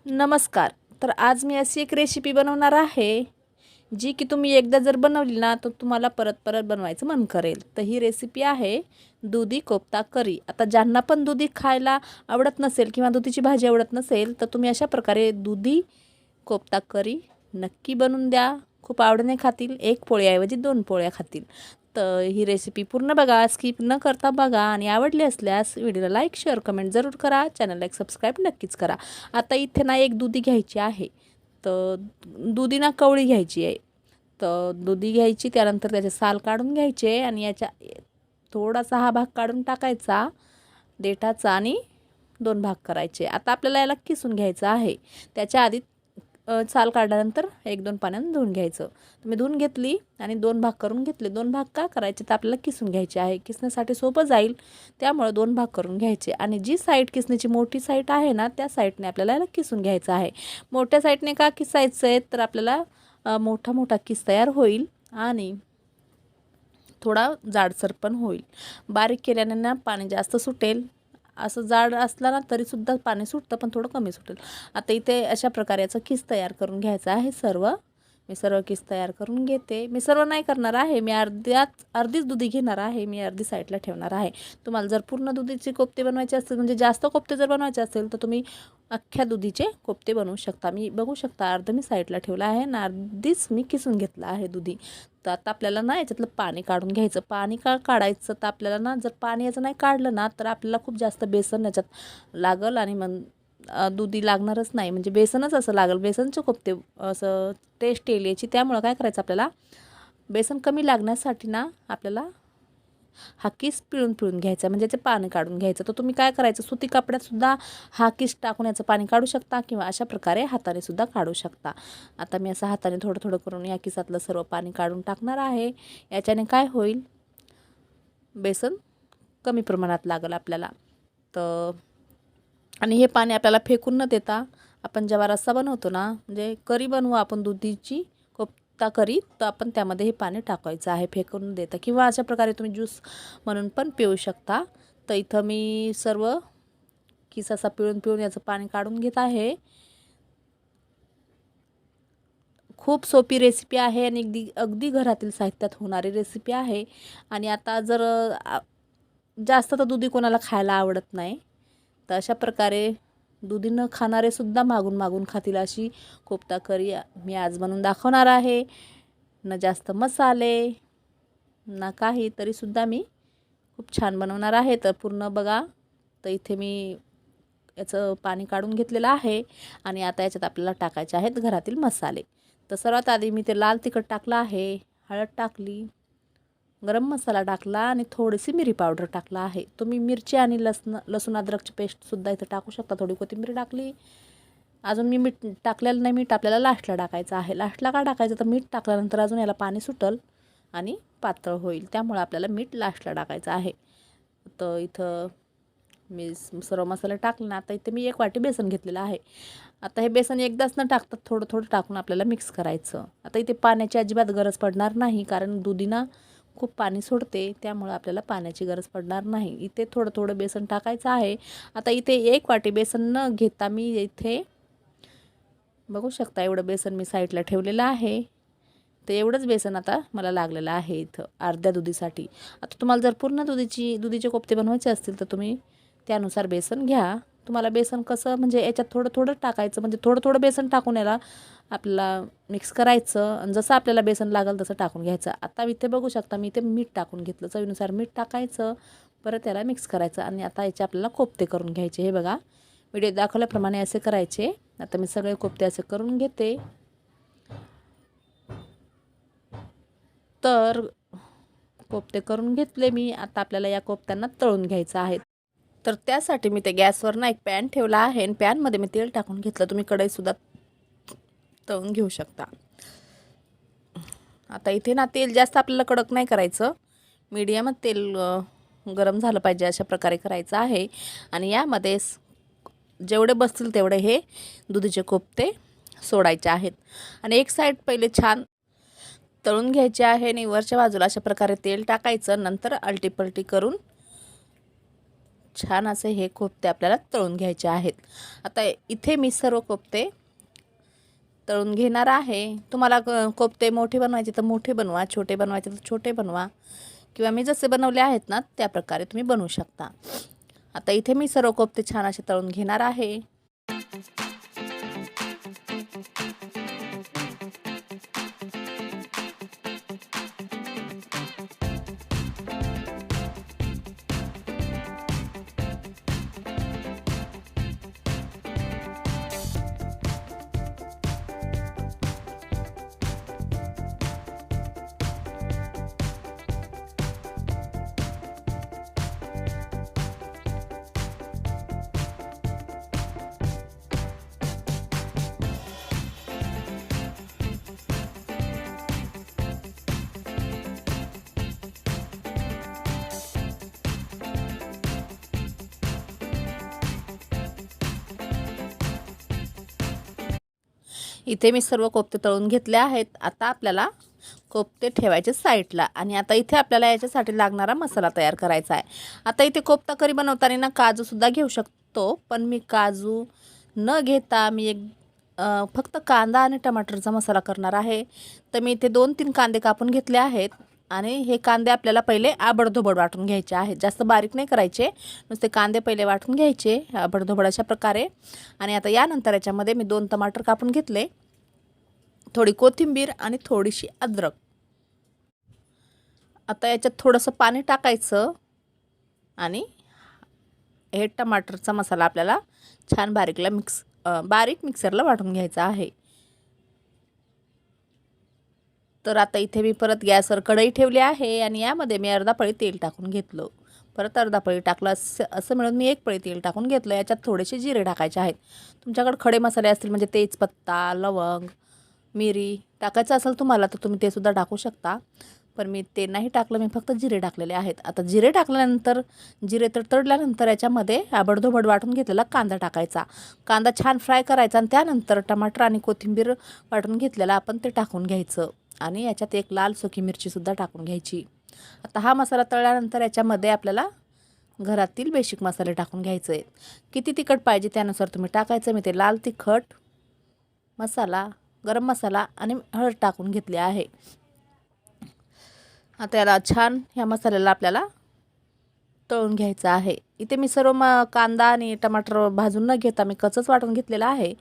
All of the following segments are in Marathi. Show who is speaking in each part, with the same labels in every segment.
Speaker 1: नमस्कार. तर आज मी अशी एक रेसिपी बनवणार आहे, जी की तुम्ही एकदा जर बनवली ना, तर तुम्हाला परत-परत बनवायचं मन करेल. तर ही रेसिपी आहे दुधी कोफ्ता करी. आता ज्यांना पण दुधी खायला आवडत नसेल किंवा दुधीची भाजी आवडत नसेल, तर तुम्ही अशा प्रकारे दुधी कोफ्ता करी नक्की बनवून द्या. खूप आवडीने खातील. 1 पोळीऐवजी 2 पोळ्या खातील. तर ही रेसिपी पूर्ण बघा, स्किप न करता बघा आणि आवडली असल्यास व्हिडिओला लाईक, शेअर, कमेंट जरूर करा. चॅनलला एक सबस्क्राईब नक्कीच करा. आता इथे ना एक दुधी घ्यायची आहे. तर दुधी ना कवळी घ्यायची आहे. तर दुधी घ्यायची, त्यानंतर त्याचे साल काढून घ्यायचे आणि याच्या थोडासा हा भाग काढून टाकायचा देठाचा आणि 2 भाग करायचे. आता आपल्याला याला किसून घ्यायचं आहे. त्याच्या आधी साल काढल्यानंतर 1-2 पाण्याने धुवून घ्यायचं. तर मी धुवून घेतली आणि 2 भाग करून घेतले. 2 भाग का करायचे तर आपल्याला किसून घ्यायचे आहे. किसण्यासाठी सोपं जाईल त्यामुळे 2 भाग करून घ्यायचे आणि जी साईड किसण्याची मोठी साईड आहे ना, त्या साईडने आपल्याला याला किसून घ्यायचं आहे. मोठ्या साईडने का किसायचं आहे तर आपल्याला मोठा मोठा किस तयार होईल आणि थोडा जाडसर पण होईल. बारीक केल्याने ना पाणी जास्त सुटेल. असं जाड असला ना तरीसुद्धा पाणी सुटतं, पण थोडं कमी सुटेल. आता इथे अशा प्रकारे याचा किस तयार करून घ्यायचा आहे सर्व. मी सर्व किस तयार करून घेते. मी सर्व नाही करणार आहे. मी अर्धीच दुधी घेणार आहे. मी अर्धी साईडला ठेवणार आहे. तुम्हाला जर पूर्ण दुधीचे कोफ्ते बनवायचे असतील, म्हणजे जास्त कोफ्ते जर बनवायचे असेल, तर तुम्ही अख्ख्या दुधीचे कोफ्ते बनवू शकता. मी बघू शकता अर्ध मी साईडला ठेवलं आहे आणि अर्धीच मी किसून घेतलं आहे दुधी. तर आता आपल्याला ना याच्यातलं पाणी काढून घ्यायचं. पाणी का काढायचं तर आपल्याला ना जर पाणी याचं नाही काढलं ना, तर आपल्याला खूप जास्त बेसन याच्यात लागल आणि मग दुधी लागणारच नाही. म्हणजे बेसनच असं लागल. बेसनचे कोफ्ते असं टेस्ट येईल याची. त्यामुळं काय करायचं आपल्याला बेसन कमी लागण्यासाठी ना आपल्याला हा किस पिळून घ्यायचा, म्हणजे याचं पाणी काढून घ्यायचं. तर तुम्ही काय करायचं सुती कपड्यातसुद्धा हा किस टाकून याचं पाणी काढू शकता किंवा अशा प्रकारे हाताने सुद्धा काढू शकता. आता मी असं हाताने थोडं थोडं करून या किसातलं सर्व पाणी काढून टाकणार आहे. याच्याने काय होईल, बेसन कमी प्रमाणात लागेल आपल्याला. तर आणि हे पाणी आपल्याला फेकून न देता आपण जेव्हा रस्सा बनवतो ना, म्हणजे करी बनवू आपण दुधीची कोफ्ता करी, तर आपण त्यामध्ये हे पाणी टाकायचं आहे फेकून न देता, किंवा अशा प्रकारे तुम्ही ज्यूस म्हणून पण पिऊ शकता. तर इथं मी सर्व किस असा पिळून याचं पाणी काढून घेत आहे. खूप सोपी रेसिपी आहे आणि अगदी घरातील साहित्यात होणारी रेसिपी आहे. आणि आता जर जास्त तर दुधी कोणाला खायला आवडत नाही, तर अशा प्रकारे दुधी न खाणारे सुद्धा मागून मागून खातील अशी कोफ्ता करी मी आज बनवून दाखवणार आहे. न जास्त मसाले ना काही, तरीसुद्धा मी खूप छान बनवणार आहे. तर पूर्ण बघा. तर इथे मी याचं पाणी काढून घेतलेलं आहे आणि आता याच्यात आपल्याला टाकायचे आहेत घरातील मसाले. तर सर्वात आधी मी ते लाल तिखट टाकलं आहे, हळद टाकली, गरम मसाला टाकला आणि थोडीशी मिरी पावडर टाकला आहे. तुम्ही मिरची आणि लसूण अद्रकची पेस्टसुद्धा इथं टाकू शकता. थोडी कोथिंबीर टाकली. अजून मी मीठ टाकलेलं नाही. मीठ आपल्याला लास्टला टाकायचं आहे. लास्टला का टाकायचं तर मीठ टाकल्यानंतर अजून याला पाणी सुटल आणि पातळ होईल, त्यामुळे आपल्याला मीठ लास्टला टाकायचं आहे. तर इथं मी सर्व मसाले टाकले ना. आता इथे मी 1 वाटी बेसन घेतलेलं आहे. आता हे बेसन एकदाच न टाकता थोडं थोडं टाकून आपल्याला मिक्स करायचं. आता इथे पाण्याची अजिबात गरज पडणार नाही, कारण दुधीना खूप पाणी सोडते, त्यामुळे आपल्याला पाण्याची गरज पडणार नाही. इथे थोडं थोडं बेसन टाकायचं आहे. आता इथे 1 वाटी बेसन न घेता मी इथे बघू शकता एवढं बेसन मी साईडला ठेवलेलं आहे. तर एवढंच बेसन आता मला लागलेलं आहे इथं अर्ध्या दुधीसाठी. आता तुम्हाला जर पूर्ण दुधीचे कोफ्ते बनवायचे असतील, तर तुम्ही त्यानुसार बेसन घ्या. तुम्हाला बेसन कसं, म्हणजे याच्यात थोडं थोडं टाकायचं, म्हणजे थोडं थोडं बेसन टाकून याला आपल्याला मिक्स करायचं आणि जसं आपल्याला बेसन लागेल तसं टाकून घ्यायचं. आता इथे बघू शकता मी इथे मीठ टाकून घेतलं. चवीनुसार मीठ टाकायचं, परत याला मिक्स करायचं आणि आता याचे आपल्याला कोफ्ते करून घ्यायचे. हे बघा व्हिडिओ दाखवल्याप्रमाणे असे करायचे. आता मी सगळे कोफ्ते असे करून घेते. तर कोफ्ते करून घेतले मी. आता आपल्याला या कोफ्त्यांना तळून घ्यायचं आहे. तर त्यासाठी मी ते गॅसवर ना एक पॅन ठेवला आहे आणि पॅनमध्ये मी तेल टाकून घेतलं. तुम्ही कढईसुद्धा तळून घेऊ शकता. आता इथे ना तेल जास्त आपल्याला कडक नाही करायचं, मीडियमच तेल गरम झालं पाहिजे अशा प्रकारे करायचं आहे. आणि यामध्ये जेवढे बसतील तेवढे हे दुधीचे कोफ्ते सोडायचे आहेत आणि एक साईड पहिले छान तळून घ्यायचे आहे आणि वरच्या बाजूला अशा प्रकारे तेल टाकायचं. नंतर आलटीपलटी करून छान असे हे कोफ्ते आपल्याला तळून घ्यायचे आहेत. आता इथे मी सर्व कोफ्ते तळून घेणार आहे. तुम्हाला कोफ्ते मोठे बनवायचे तर मोठे बनवा, छोटे बनवायचे तर छोटे बनवा, किंवा मी जसे बनवले आहेत ना त्या प्रकारे तुम्ही बनवू शकता. आता इथे मी सर्व कोफ्ते छान असे तळून घेणार आहे. इथे मी सर्व कोफ्ते तळून घेतले आहेत. आता आपल्याला कोफ्ते ठेवायचे साईडला, आणि आता इथे आपल्याला याच्यासाठी लागणारा मसाला तयार करायचा आहे. आता इथे कोफ्ता करी बनवताना ना काजूसुद्धा घेऊ शकतो, पण मी काजू न घेता मी फक्त कांदा आणि टमाटरचा मसाला करणार आहे. तर मी इथे 2-3 कांदे कापून घेतले आहेत, आणि हे कांदे आपल्याला पहिले आबडधोबड वाटून घ्यायचे आहेत. जास्त बारीक नाही करायचे, नुसते कांदे पहिले वाटून घ्यायचे आबडधोबड अशा प्रकारे. आणि आता यानंतर याच्यामध्ये मी 2 टमाटर कापून घेतले, थोडी कोथिंबीर आणि थोडीशी अद्रक. आता याच्यात थोडंसं पाणी टाकायचं, आणि हे टमाटरचा मसाला आपल्याला छान बारीक मिक्सरला वाटून घ्यायचा आहे. तर आता इथे मी परत गॅसवर कढई ठेवली आहे, आणि यामध्ये मी अर्धा पळी तेल टाकून घेतलं. परत अर्धा पळी टाकलं, असं मिळून मी 1 पळी तेल टाकून घेतलं. याच्यात थोडेसे जिरे टाकायचे आहेत. तुमच्याकडे खडे मसाले असतील म्हणजे तेजपत्ता, लवंग, मिरी टाकायचं असेल तुम्हाला तर तुम्ही ते सुद्धा टाकू शकता, पण मी ते नाही टाकलं, मी फक्त जिरे टाकलेले आहेत. आता जिरे टाकल्यानंतर जिरे तडल्यानंतर याच्यामध्ये आबडधोबड वाटून घेतलेला कांदा टाकायचा. कांदा छान फ्राय करायचा, आणि त्यानंतर टमाटर आणि कोथिंबीर वाटून घेतलेला आपण ते टाकून घ्यायचं, आणि याच्यात 1 लाल सुकी मिरचीसुद्धा टाकून घ्यायची. आता हा मसाला तळल्यानंतर याच्यामध्ये आपल्याला घरातील बेसिक मसाले टाकून घ्यायचे आहेत. किती तिखट पाहिजे त्यानुसार तुम्ही टाकायचं. मी ते लाल तिखट मसाला, गरम मसाला आणि हळद टाकून घेतले आहे. आता याला छान ह्या मसाल्याला आपल्याला तळून घ्यायचं आहे. इथे मी सर्व कांदा आणि टमाटर भाजून न घेता मी कच्चंच वाटून घेतलेला आहे,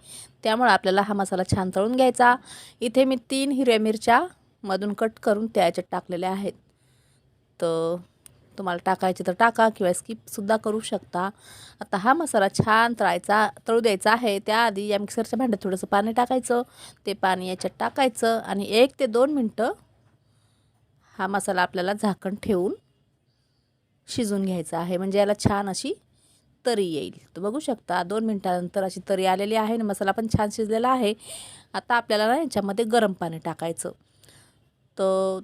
Speaker 1: त्यामुळे आपल्याला हा मसाला छान तळून घ्यायचा. इथे मी 3 हिरव्या मिरच्या मधून कट करून त्या याच्यात टाकलेल्या आहेत. तर तुम्हाला टाकायचे तर टाका, किंवा स्किपसुद्धा करू शकता. आता हा मसाला छान तळू द्यायचा आहे. त्याआधी या मिक्सरच्या भांड्यात थोडंसं पाणी टाकायचं, ते पाणी याच्यात टाकायचं, आणि 1 ते 2 मिनटं हा मसाला आपल्याला झाकण ठेवून शिजून घ्यायचा आहे, म्हणजे याला छान अशी तरी येईल. तर बघू शकता 2 मिनटानंतर अशी तरी आलेली आहे, आणि मसाला पण छान शिजलेला आहे. आता आपल्याला ना याच्यामध्ये गरम पाणी टाकायचं. तर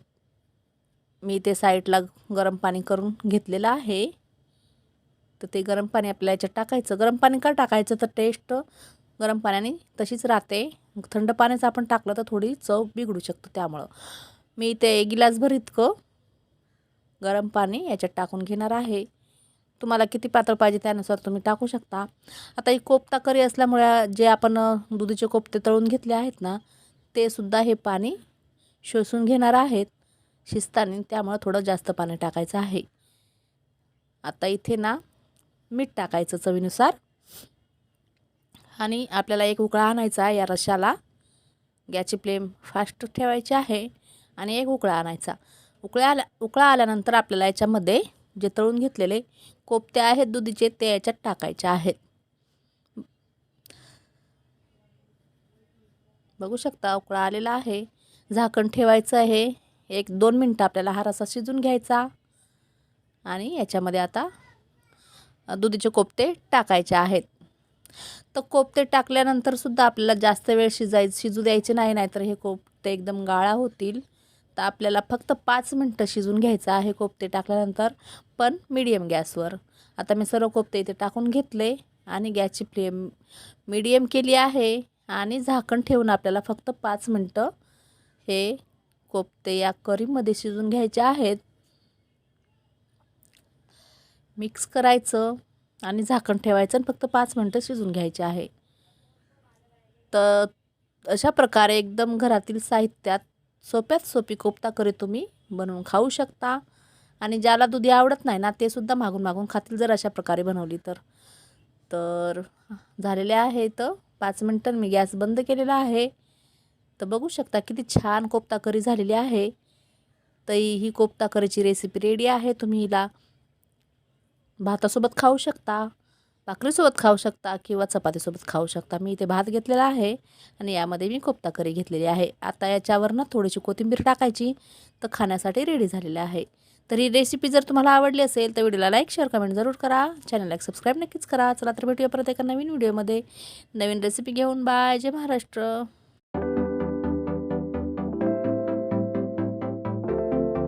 Speaker 1: मी ते साईडला गरम पाणी करून घेतलेलं आहे. तर ते गरम पाणी आपल्याला याच्यात टाकायचं. गरम पाणी का टाकायचं, तर टेस्ट गरम पाण्याने तशीच राहते. थंड पाण्याचं आपण टाकलं तर थोडी चव बिघडू शकतं. त्यामुळं मी ते 1 गिलासभर इतकं गरम पाणी याच्यात टाकून घेणार आहे. तुम्हाला किती पातळ पाहिजे त्यानुसार तुम्ही टाकू शकता. आता ही कोफ्ता करी असल्यामुळे जे आपण दुधीचे कोफ्ते तळून घेतले आहेत ना, ते सुद्धा हे पाणी शोषून घेणार आहेत शिजताना, त्यामुळे थोडं जास्त पाणी टाकायचं आहे. आता इथे ना मीठ टाकायचं चवीनुसार, आणि आपल्याला 1 उकळा आणायचा या रश्याला. गॅसची फ्लेम फास्ट ठेवायची आहे, आणि 1 उकळा आणायचा. उकळा आल्यानंतर आपल्याला याच्यामध्ये जे तळून घेतलेले कोफ्ते आहेत दुधीचे ते याच्यात टाकायचे आहेत. बघू शकता उकळा आलेला आहे. झाकण ठेवायचं आहे. 1-2 मिनटं आपल्याला हा रस्सा शिजून घ्यायचा, आणि याच्यामध्ये आता दुधीचे कोफ्ते टाकायचे आहेत. तर कोफ्ते टाकल्यानंतर सुद्धा आपल्याला जास्त वेळ शिजू द्यायचे नाही, नाहीतर हे कोफ्ते एकदम गाळा होतील. तर आपल्याला फक्त 5 मिनटं शिजून घ्यायचं आहे कोफ्ते टाकल्यानंतर, पण मीडियम गॅसवर. आता मी सर्व कोफ्ते इथे टाकून घेतले, आणि गॅसची फ्लेम मीडियम केली आहे, आणि झाकण ठेवून आपल्याला फक्त 5 मिनटं हे कोफ्ते या करीमध्ये शिजून घ्यायचे आहेत. मिक्स करायचं, आणि झाकण ठेवायचं आणि फक्त 5 मिनटं शिजून घ्यायचे आहे. तर अशा प्रकारे एकदम घरातील साहित्यात सोप्यात सोपी कोफ्ता करी तुम्ही बनवून खाऊ शकता. आणि ज्याला दुधी आवडत नाही ना ते सुद्धा मागून मागून खातील जर अशा प्रकारे बनवली तर. तर झालेले आहे. तर 5 मिनटं मी गॅस बंद केलेला आहे. तर बघू शकता किती छान कोफ्ता करी झालेली आहे. तर ही कोफ्ता करीची रेसिपी रेडी आहे. तुम्ही हिला भातासोबत खाऊ शकता, भाकरीसोबत खाऊ शकता किंवा चपातीसोबत खाऊ शकता. मी इथे भात घेतलेला आहे आणि यामध्ये मी कोफ्ता करी घेतलेली आहे. आता याच्यावर ना थोडीशी कोथिंबीर टाकायची तर खाण्यासाठी रेडी झालेली आहे. तर ही रेसिपी जर तुम्हाला आवडली असेल तर व्हिडिओला लाईक शेअर कमेंट जरूर करा. चॅनलला सबस्क्राईब नक्कीच करा. चला तर भेटूया परत एका नवीन व्हिडिओमध्ये नवीन रेसिपी घेऊन. बाय. जय महाराष्ट्र.